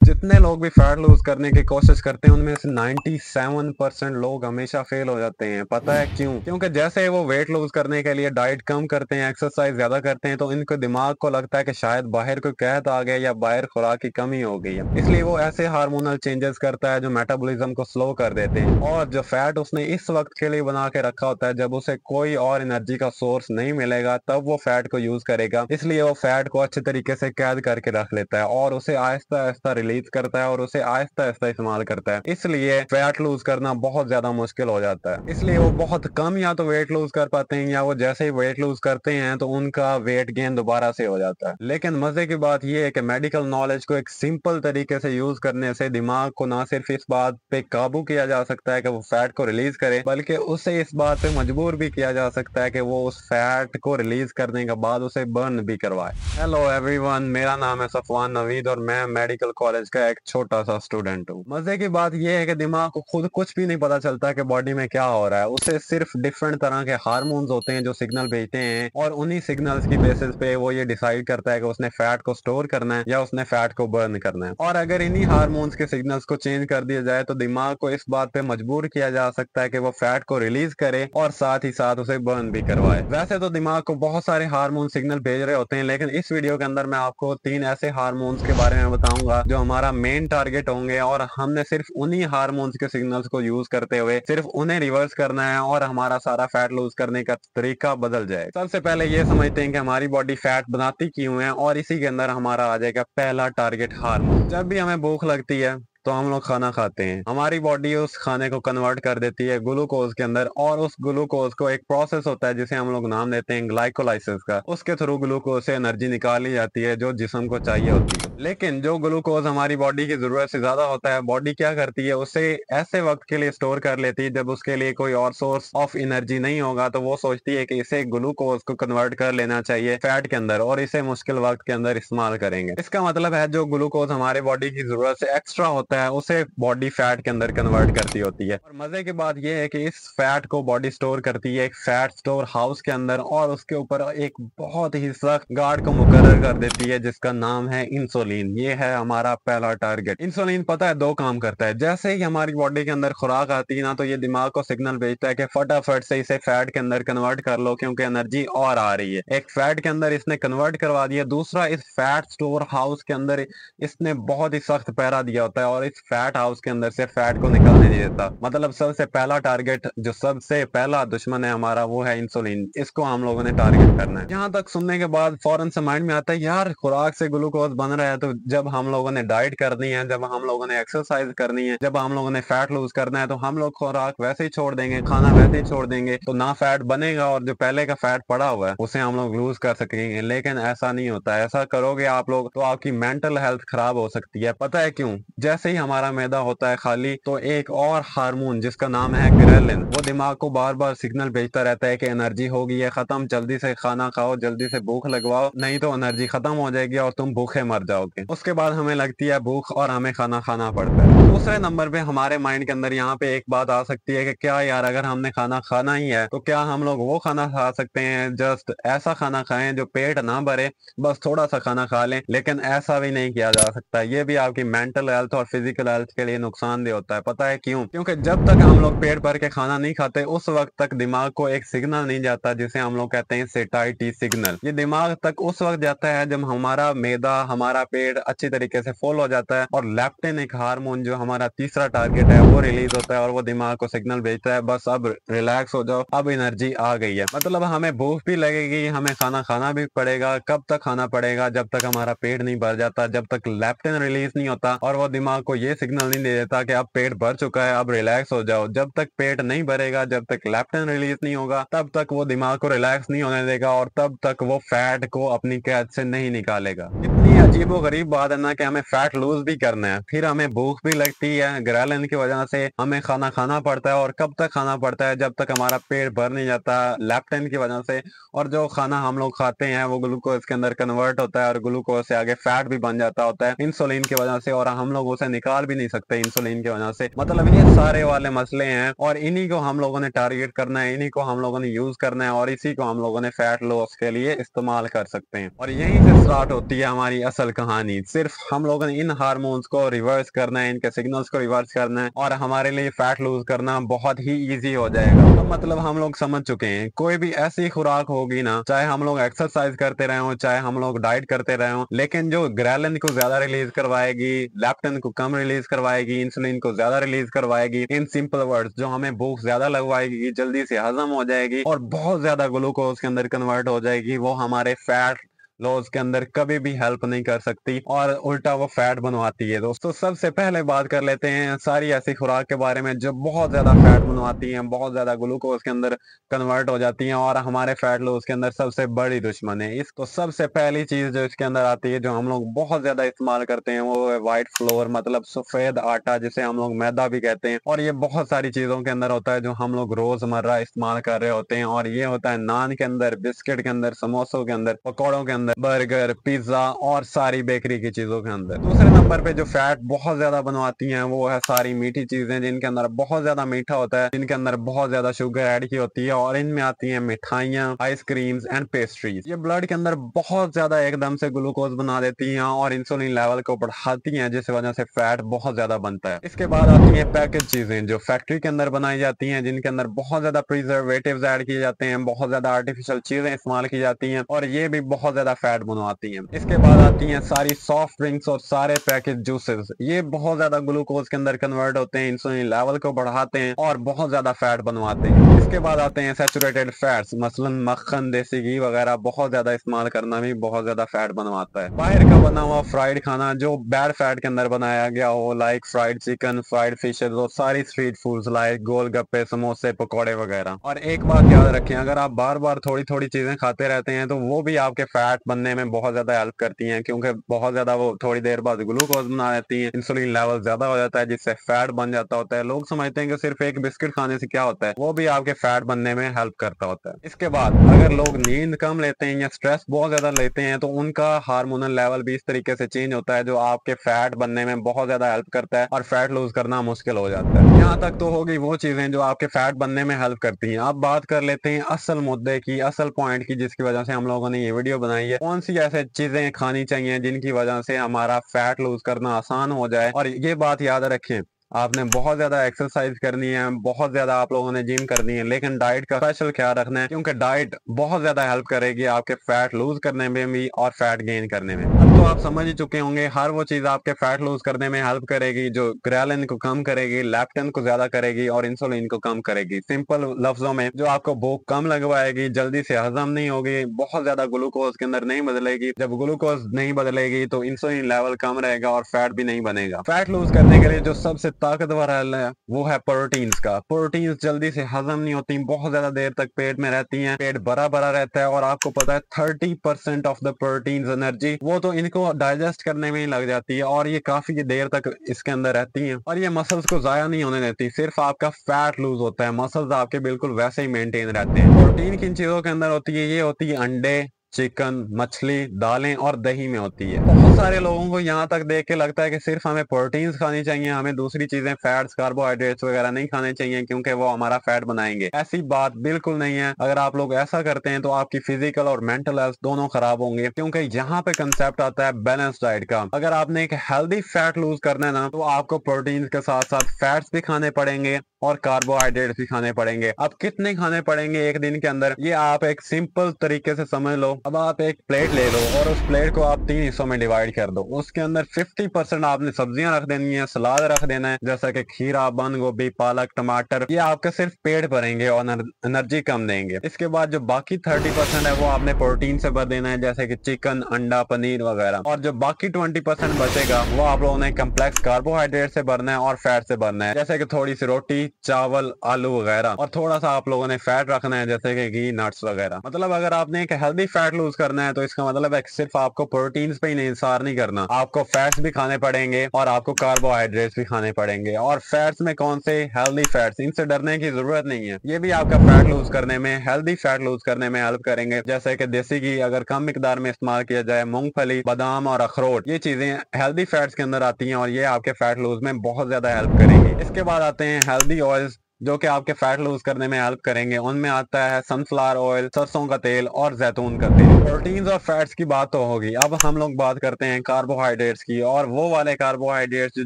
जितने लोग भी फैट लूज करने की कोशिश करते हैं उनमें से 97% लोग हमेशा फेल हो जाते हैं। पता है क्यों? क्योंकि जैसे वो वेट लूज करने के लिए डाइट कम करते हैं, एक्सरसाइज ज्यादा करते हैं, तो इनके दिमाग को लगता है कि शायद बाहर कोई कहत आ गया या बाहर खुराक की कमी हो गई है, इसलिए वो ऐसे हार्मोनल चेंजेस करता है जो मेटाबॉलिज्म को स्लो कर देते हैं। और जो फैट उसने इस वक्त के लिए बना के रखा होता है, जब उसे कोई और एनर्जी का सोर्स नहीं मिलेगा तब वो फैट को यूज करेगा, इसलिए वो फैट को अच्छे तरीके से कैद करके रख लेता है और उसे आहिस्ता आहिस्ता रिलीज करता है और उसे आहिस्ता आहिस्ता इस्तेमाल करता है। इसलिए फैट लूज करना बहुत ज्यादा मुश्किल हो जाता है। इसलिए वो बहुत कम या तो वेट लूज कर पाते हैं, या वो जैसे ही वेट लूज करते हैं तो उनका वेट गेन दोबारा से हो जाता है। लेकिन मजे की बात यह है कि मेडिकल नॉलेज को एक सिंपल तरीके से यूज करने से दिमाग को ना सिर्फ इस बात पे काबू किया जा सकता है कि वो फैट को रिलीज करे, बल्कि उसे इस बात पे मजबूर भी किया जा सकता है कि वो उस फैट को रिलीज करने के बाद उसे बर्न भी करवाए। हेलो एवरीवन, मेरा नाम है सफवान नवीद और मैं मेडिकल कॉलेज का एक छोटा सा स्टूडेंट हूँ। मजे की बात यह है कि दिमाग को खुद कुछ भी नहीं पता चलता कि बॉडी में क्या हो रहा है। उसे सिर्फ डिफरेंट तरह के हार्मोन्स होते हैं जो सिग्नल भेजते हैं, और उन्हीं सिग्नल्स की बेसिस पे वो ये डिसाइड करता है कि उसने फैट को स्टोर करना है या उसने फैट को बर्न करना है। और अगर इन्हीं हार्मोन्स के सिग्नल्स को चेंज कर दिया जाए तो दिमाग को इस बात पे मजबूर किया जा सकता है कि वो फैट को रिलीज करे और साथ ही साथ उसे बर्न भी करवाए। वैसे तो दिमाग को बहुत सारे हार्मोन सिग्नल भेज रहे होते हैं, लेकिन इस वीडियो के अंदर मैं आपको 3 ऐसे हार्मोन्स के बारे में बताऊंगा जो हमारा मेन टारगेट होंगे, और हमने सिर्फ उन्हीं हार्मोन्स के सिग्नल्स को यूज करते हुए सिर्फ उन्हें रिवर्स करना है और हमारा सारा फैट लूज करने का तरीका बदल जाए। सबसे पहले ये समझते हैं कि हमारी बॉडी फैट बनाती क्यों है, और इसी के अंदर हमारा आ जाएगा पहला टारगेट हार्मोन। जब भी हमें भूख लगती है तो हम लोग खाना खाते हैं। हमारी बॉडी उस खाने को कन्वर्ट कर देती है ग्लूकोज के अंदर, और उस ग्लूकोज को एक प्रोसेस होता है जिसे हम लोग नाम देते हैं ग्लाइकोलाइसिस का। उसके थ्रू ग्लूकोज से एनर्जी निकाली जाती है जो जिस्म को चाहिए होती है। लेकिन जो ग्लूकोज हमारी बॉडी की जरूरत से ज्यादा होता है, बॉडी क्या करती है, उसे ऐसे वक्त के लिए स्टोर कर लेती है जब उसके लिए कोई और सोर्स ऑफ एनर्जी नहीं होगा। तो वो सोचती है कि इसे ग्लूकोज को कन्वर्ट कर लेना चाहिए फैट के अंदर, और इसे मुश्किल वक्त के अंदर इस्तेमाल करेंगे। इसका मतलब है जो ग्लूकोज हमारे बॉडी की जरूरत से एक्स्ट्रा होता है उसे बॉडी फैट के अंदर कन्वर्ट करती होती है। और मजे की बात यह है कि इस फैट को बॉडी स्टोर करती है एक फैट स्टोर हाउस के अंदर, और उसके ऊपर एक बहुत ही सख्त गार्ड को मुकर्रर कर देती है जिसका नाम है इंसुलिन। ये है हमारा पहला टारगेट। इंसुलिन पता है दो काम करता है। जैसे ही हमारी बॉडी के अंदर खुराक आती है ना, तो ये दिमाग को सिग्नल भेजता है कि फटाफट से इसे फैट के अंदर कन्वर्ट कर लो क्योंकि एनर्जी और आ रही है। एक फैट के अंदर इसने कन्वर्ट करवा दिया। दूसरा, इस फैट स्टोर हाउस के अंदर इसने बहुत ही सख्त पहरा दिया होता है और इस फैट हाउस के अंदर से फैट को निकलने नहीं देता। मतलब सबसे पहला टारगेट, जो सबसे पहला दुश्मन है हमारा, वो है इंसुलिन। इसको हम लोगों ने टारगेट करना है। यहाँ तक सुनने के बाद फौरन से माइंड में आता है यार खुराक से ग्लूकोज बन रहा है, तो जब हम लोगों ने डाइट करनी है, जब हम लोगों ने एक्सरसाइज करनी है, जब हम लोगों ने फैट लूज करना है, तो हम लोग खुराक वैसे ही छोड़ देंगे, खाना वैसे ही छोड़ देंगे, तो ना फैट बनेगा और जो पहले का फैट पड़ा हुआ है उसे हम लोग लूज कर सकेंगे। लेकिन ऐसा नहीं होता है। ऐसा करोगे आप लोग तो आपकी मेंटल हेल्थ खराब हो सकती है। पता है क्यों? जैसे ही हमारा मैदा होता है खाली, तो एक और हार्मोन जिसका नाम है ग्रेलिन, वो दिमाग को बार बार सिग्नल भेजता रहता है कि एनर्जी हो गई है खत्म, जल्दी से खाना खाओ, जल्दी से भूख लगवाओ, नहीं तो एनर्जी खत्म हो जाएगी और तुम भूखे मर जाओगे। उसके बाद हमें लगती है भूख और हमें खाना खाना पड़ता है। दूसरे नंबर पे हमारे माइंड के अंदर यहाँ पे एक बात आ सकती है कि क्या यार, अगर हमने खाना खाना ही है तो क्या हम लोग वो खाना खा सकते हैं, जस्ट ऐसा खाना खाएं जो पेट ना भरे, बस थोड़ा सा खाना खा लें। लेकिन ऐसा भी नहीं किया जा सकता। ये भी आपकी मेंटल हेल्थ और फिजिकल हेल्थ के लिए नुकसानदेह होता है। पता है क्यों? क्योंकि जब तक हम लोग पेट भर के खाना नहीं खाते उस वक्त तक दिमाग को एक सिग्नल नहीं जाता जिसे हम लोग कहते हैं सेटाइटी सिग्नल। ये दिमाग तक उस वक्त जाता है जब हमारा मैदा, हमारा पेट अच्छी तरीके से फुल हो जाता है और लेप्टिन एक हार्मोन जो हमारा तीसरा टारगेट है वो रिलीज होता है, और वो दिमाग को सिग्नल भेजता है बस अब रिलैक्स हो जाओ, अब एनर्जी आ गई है। मतलब हमें भूख भी लगेगी, हमें खाना खाना भी पड़ेगा। कब तक खाना पड़ेगा? जब तक हमारा पेट नहीं भर जाता, जब तक लेप्टिन रिलीज नहीं होता और वो दिमाग को ये सिग्नल नहीं दे देता कि अब पेट भर चुका है, अब रिलैक्स हो जाओ। जब तक पेट नहीं भरेगा, जब तक लेप्टिन रिलीज नहीं होगा, तब तक वो दिमाग को रिलैक्स नहीं होने देगा और तब तक वो फैट को अपनी कैद से नहीं निकालेगा। इतनी अजीबो गरीब बात है ना कि हमें फैट लूज भी करना है, फिर हमें भूख भी लगती है, ग्रेलिन की वजह से हमें खाना खाना पड़ता है। और कब तक खाना पड़ता है? जब तक हमारा पेट भर नहीं जाता लेप्टिन की वजह से। और जो खाना हम लोग खाते हैं वो ग्लूकोज के अंदर कन्वर्ट होता है और ग्लूकोज से आगे फैट भी बन जाता होता है इंसुलिन की वजह से, और हम लोग उसे निकाल भी नहीं सकते इंसुलिन की वजह से। मतलब ये सारे वाले मसले हैं और इन्हीं को हम लोगों ने टारगेट करना है, इन्हीं को हम लोगों ने यूज करना है और इसी को हम लोगों ने फैट लॉस के लिए इस्तेमाल कर सकते हैं। और यहीं से स्टार्ट होती है हमारी असल सिंपल कहानी, सिर्फ हम लोगों ने इन हार्मोन्स को रिवर्स करना है, इनके सिग्नल्स को रिवर्स करना है और हमारे लिए फैट लूज करना बहुत ही इजी हो जाएगा। तो मतलब हम लोग समझ चुके हैं, कोई भी ऐसी खुराक होगी ना, चाहे हम लोग एक्सरसाइज करते रहे हो, चाहे हम लोग डाइट करते रहे हो, लेकिन जो ग्रेलिन को ज्यादा रिलीज करवाएगी, लेप्टिन को कम रिलीज करवाएगी, इंसुलिन को ज्यादा रिलीज करवाएगी, इन सिंपल वर्ड्स जो हमें भूख ज्यादा लगवाएगी, जल्दी से हजम हो जाएगी और बहुत ज्यादा ग्लूकोज के अंदर कन्वर्ट हो जाएगी, वो हमारे फैट लॉस के अंदर कभी भी हेल्प नहीं कर सकती और उल्टा वो फैट बनवाती है। दोस्तों सबसे पहले बात कर लेते हैं सारी ऐसी खुराक के बारे में जो बहुत ज्यादा फैट बनवाती हैं, बहुत ज्यादा ग्लूकोज के अंदर कन्वर्ट हो जाती हैं और हमारे फैट लॉस के अंदर सबसे बड़ी दुश्मन है। इसको सबसे पहली चीज जो इसके अंदर आती है, जो हम लोग बहुत ज्यादा इस्तेमाल करते हैं, वो है व्हाइट फ्लोर, मतलब सफेद आटा, जिसे हम लोग मैदा भी कहते हैं। और ये बहुत सारी चीजों के अंदर होता है जो हम लोग रोजमर्रा इस्तेमाल कर रहे होते हैं, और ये होता है नान के अंदर, बिस्किट के अंदर, समोसों के अंदर, पकौड़ों के अंदर, बर्गर, पिज्जा और सारी बेकरी की चीजों के अंदर। दूसरे नंबर पे जो फैट बहुत ज्यादा बनवाती हैं वो है सारी मीठी चीजें, जिनके अंदर बहुत ज्यादा मीठा होता है, जिनके अंदर बहुत ज्यादा शुगर ऐड की होती है, और इनमें आती हैं मिठाइयाँ, आइसक्रीम्स एंड पेस्ट्रीज। ये ब्लड के अंदर बहुत ज्यादा एकदम से ग्लूकोज बना देती हैं और इंसुलिन लेवल को बढ़ाती हैं, जिस वजह से फैट बहुत ज्यादा बनता है। इसके बाद आती है पैकेज चीजें जो फैक्ट्री के अंदर बनाई जाती हैं, जिनके अंदर बहुत ज्यादा प्रिजर्वेटिव्स ऐड किए जाते हैं, बहुत ज्यादा आर्टिफिशियल चीजें इस्तेमाल की जाती हैं और ये भी बहुत ज्यादा फैट बनवाती हैं। इसके बाद आती हैं सारी सॉफ्ट ड्रिंक्स और सारे पैकेज जूसेस, ये बहुत ज्यादा ग्लूकोज के अंदर कन्वर्ट होते हैं, इंसुलिन लेवल को बढ़ाते हैं और बहुत ज्यादा फैट बनवाते हैं। इसके बाद आते हैं सैचुरेटेड फैट्स, मसलन मक्खन, देसी घी वगैरह बहुत ज्यादा इस्तेमाल करना भी बहुत ज्यादा फैट बनवाता है। बाहर का बना हुआ फ्राइड खाना जो बैड फैट के अंदर बनाया गया हो, like fried chicken, fried fishes और सारी स्ट्रीट फूड्स लाइक गोलगप्पे, समोसे, पकौड़े वगैरह। और एक बात याद रखें, अगर आप बार बार थोड़ी थोड़ी चीजें खाते रहते हैं तो वो भी आपके फैट बनने में बहुत ज्यादा हेल्प करती हैं, क्योंकि बहुत ज्यादा वो थोड़ी देर बाद ग्लूकोज बना देती हैं, इंसुलिन लेवल ज्यादा हो जाता है, जिससे फैट बन जाता होता है। लोग समझते हैं कि सिर्फ एक बिस्किट खाने से क्या होता है, वो भी आपके फैट बनने में हेल्प करता होता है। इसके बाद अगर लोग नींद कम लेते हैं या स्ट्रेस बहुत ज्यादा लेते हैं तो उनका हार्मोनल लेवल भी इस तरीके से चेंज होता है, जो आपके फैट बनने में बहुत ज्यादा हेल्प करता है और फैट लूज करना मुश्किल हो जाता है। यहाँ तक तो होगी वो चीजें जो आपके फैट बनने में हेल्प करती हैं। अब बात कर लेते हैं असल मुद्दे की, असल पॉइंट की, जिसकी वजह से हम लोगों ने ये वीडियो बनाई है। कौन सी ऐसे चीजें खानी चाहिए जिनकी वजह से हमारा फैट लूज करना आसान हो जाए। और ये बात याद रखें, आपने बहुत ज्यादा एक्सरसाइज करनी है, बहुत ज्यादा आप लोगों ने जिम करनी है, लेकिन डाइट का स्पेशल ख्याल रखना है, क्योंकि डाइट बहुत ज्यादा हेल्प करेगी आपके फैट लूज करने में भी और फैट गेन करने में। अब तो आप समझ ही चुके होंगे, हर वो चीज आपके फैट लूज करने में हेल्प करेगी जो ग्रेलिन को कम करेगी, लेप्टिन को ज्यादा करेगी और इंसुलिन को कम करेगी। सिंपल लफ्जों में, जो आपको भूख कम लगवाएगी, जल्दी से हजम नहीं होगी, बहुत ज्यादा ग्लूकोज के अंदर नहीं बदलेगी। जब ग्लूकोज नहीं बदलेगी तो इंसुलिन लेवल कम रहेगा और फैट भी नहीं बनेगा। फैट लूज करने के लिए जो सबसे ताकतवर हल है वो है प्रोटीन्स का। प्रोटीन्स जल्दी से हजम नहीं होती, बहुत ज्यादा देर तक पेट में रहती हैं, पेट भरा भरा रहता है और आपको पता है 30% ऑफ द प्रोटीन्स एनर्जी वो तो इनको डाइजेस्ट करने में ही लग जाती है और ये काफी देर तक इसके अंदर रहती हैं और ये मसल्स को जाया नहीं होने देती। सिर्फ आपका फैट लूज होता है, मसल्स आपके बिल्कुल वैसे ही मेंटेन रहते हैं। प्रोटीन किन चीजों के अंदर होती है? ये होती है अंडे, चिकन, मछली, दालें और दही में होती है। बहुत सारे लोगों को यहाँ तक देख के लगता है कि सिर्फ हमें प्रोटीन्स खानी चाहिए, हमें दूसरी चीजें, फैट्स, कार्बोहाइड्रेट्स वगैरह नहीं खाने चाहिए क्योंकि वो हमारा फैट बनाएंगे। ऐसी बात बिल्कुल नहीं है। अगर आप लोग ऐसा करते हैं तो आपकी फिजिकल और मेंटल हेल्थ दोनों खराब होंगे, क्योंकि यहाँ पे कंसेप्ट आता है बैलेंस डाइट का। अगर आपने एक हेल्दी फैट लूज करना है ना, तो आपको प्रोटीन के साथ साथ फैट्स भी खाने पड़ेंगे और कार्बोहाइड्रेट्स भी खाने पड़ेंगे। अब कितने खाने पड़ेंगे एक दिन के अंदर, ये आप एक सिंपल तरीके से समझ लो। अब आप एक प्लेट ले लो और उस प्लेट को आप 3 हिस्सों में डिवाइड कर दो। उसके अंदर 50% आपने सब्जियां रख देनी है, सलाद रख देना है, जैसा कि खीरा, बंद गोभी, पालक, टमाटर। ये आपके सिर्फ पेट भरेंगे और एनर्जी कम देंगे। इसके बाद जो बाकी 30% है वो आपने प्रोटीन से भर देना है, जैसे कि चिकन, अंडा, पनीर वगैरह। और जो बाकी 20% बचेगा वो आप लोगों ने कम्प्लेक्स कार्बोहाइड्रेट से भरना है और फैट से भरना है, जैसे कि थोड़ी सी रोटी, चावल, आलू वगैरह। और थोड़ा सा आप लोगों ने फैट रखना है, जैसे कि घी, नट्स वगैरह। मतलब अगर आपने एक हेल्दी फैट लूज करना है तो इसका मतलब है सिर्फ आपको प्रोटीन्स पे ही इंहिसार नहीं करना, आपको फैट्स भी खाने पड़ेंगे और आपको कार्बोहाइड्रेट्स भी खाने पड़ेंगे। और फैट्स में कौन से? हेल्दी फैट्स, इनसे डरने की जरूरत नहीं है। ये भी आपका फैट लूज करने में, हेल्दी फैट लूज करने में हेल्प करेंगे, जैसे कि देसी घी अगर कम मिकदार में इस्तेमाल किया जाए, मूंगफली, बादाम और अखरोट, ये चीजें हेल्दी फैट्स के अंदर आती हैं और ये आपके फैट लूज में बहुत ज्यादा हेल्प करेंगी। इसके बाद आते हैं हेल्दी ऑयल्स जो कि आपके फैट लूज करने में हेल्प करेंगे। उनमें आता है सनफ्लावर ऑयल, सरसों का तेल और जैतून का तेल। प्रोटीन्स और फैट्स की बात तो होगी, अब हम लोग बात करते हैं कार्बोहाइड्रेट्स की, और वो वाले कार्बोहाइड्रेट्स जो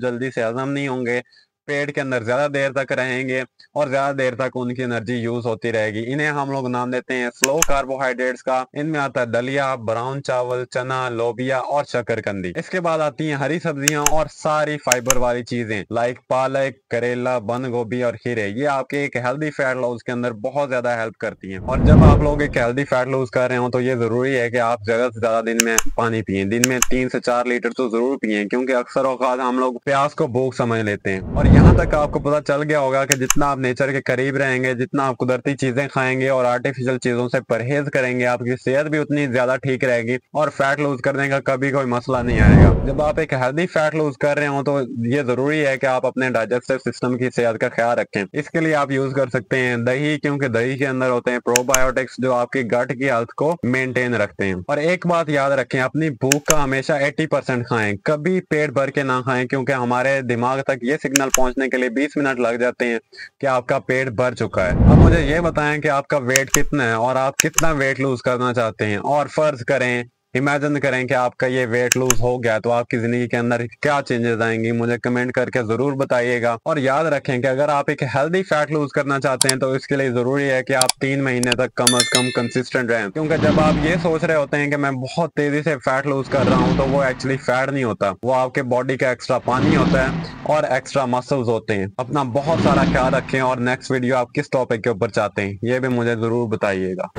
जल्दी से हजम नहीं होंगे, पेट के अंदर ज्यादा देर तक रहेंगे और ज्यादा देर तक उनकी एनर्जी यूज होती रहेगी। इन्हें हम लोग नाम देते हैं स्लो कार्बोहाइड्रेट्स का। इनमें आता है दलिया, ब्राउन चावल, चना, लोबिया और शकरकंदी। इसके बाद आती हैं हरी सब्जियां और सारी फाइबर वाली चीजें लाइक पालक, करेला, बंद गोभी और खीरे। ये आपके एक हेल्दी फैट लॉस के अंदर बहुत ज्यादा हेल्प करती हैं। और जब आप लोग एक हेल्दी फैट लूज कर रहे हो तो ये जरूरी है कि आप ज्यादा से ज्यादा दिन में पानी पिए। दिन में 3 से 4 लीटर तो जरूर पिए, क्योंकि अक्सर औकात हम लोग प्यास को भूख समझ लेते हैं। और यहाँ तक आपको पता चल गया होगा कि जितना आप नेचर के करीब रहेंगे, जितना आप कुदरती चीजें खाएंगे और आर्टिफिशियल चीजों से परहेज करेंगे, आपकी सेहत भी उतनी ज्यादा ठीक रहेगी और फैट लूज करने का कभी कोई मसला नहीं आएगा। जब आप एक हेल्दी फैट लूज कर रहे हो तो ये जरूरी है कि आप अपने डाइजेस्टिव सिस्टम की सेहत का ख्याल रखें। इसके लिए आप यूज कर सकते हैं दही, क्योंकि दही के अंदर होते हैं प्रोबायोटिक्स जो आपकी गट की हेल्थ को मेंटेन रखते हैं। और एक बात याद रखें, अपनी भूख का हमेशा 80% खाएं, कभी पेट भर के ना खाएं, क्योंकि हमारे दिमाग तक ये सिग्नल पहुंचने के लिए 20 मिनट लग जाते हैं कि आपका पेट भर चुका है। अब मुझे ये बताएं कि आपका वेट कितना है और आप कितना वेट लूज करना चाहते हैं। और फर्ज करें, इमेजिन करें कि आपका ये वेट लूज हो गया, तो आपकी जिंदगी के अंदर क्या चेंजेस आएंगी, मुझे कमेंट करके जरूर बताइएगा। और याद रखें कि अगर आप एक हेल्दी फैट लूज करना चाहते हैं तो इसके लिए जरूरी है कि आप 3 महीने तक कम से कम कंसिस्टेंट रहें। क्योंकि जब आप ये सोच रहे होते हैं कि मैं बहुत तेजी से फैट लूज कर रहा हूं, तो वो एक्चुअली फैट नहीं होता, वो आपके बॉडी का एक्स्ट्रा पानी होता है और एक्स्ट्रा मसल्स होते हैं। अपना बहुत सारा ख्याल रखें और नेक्स्ट वीडियो आप किस टॉपिक के ऊपर चाहते हैं ये भी मुझे जरूर बताइएगा।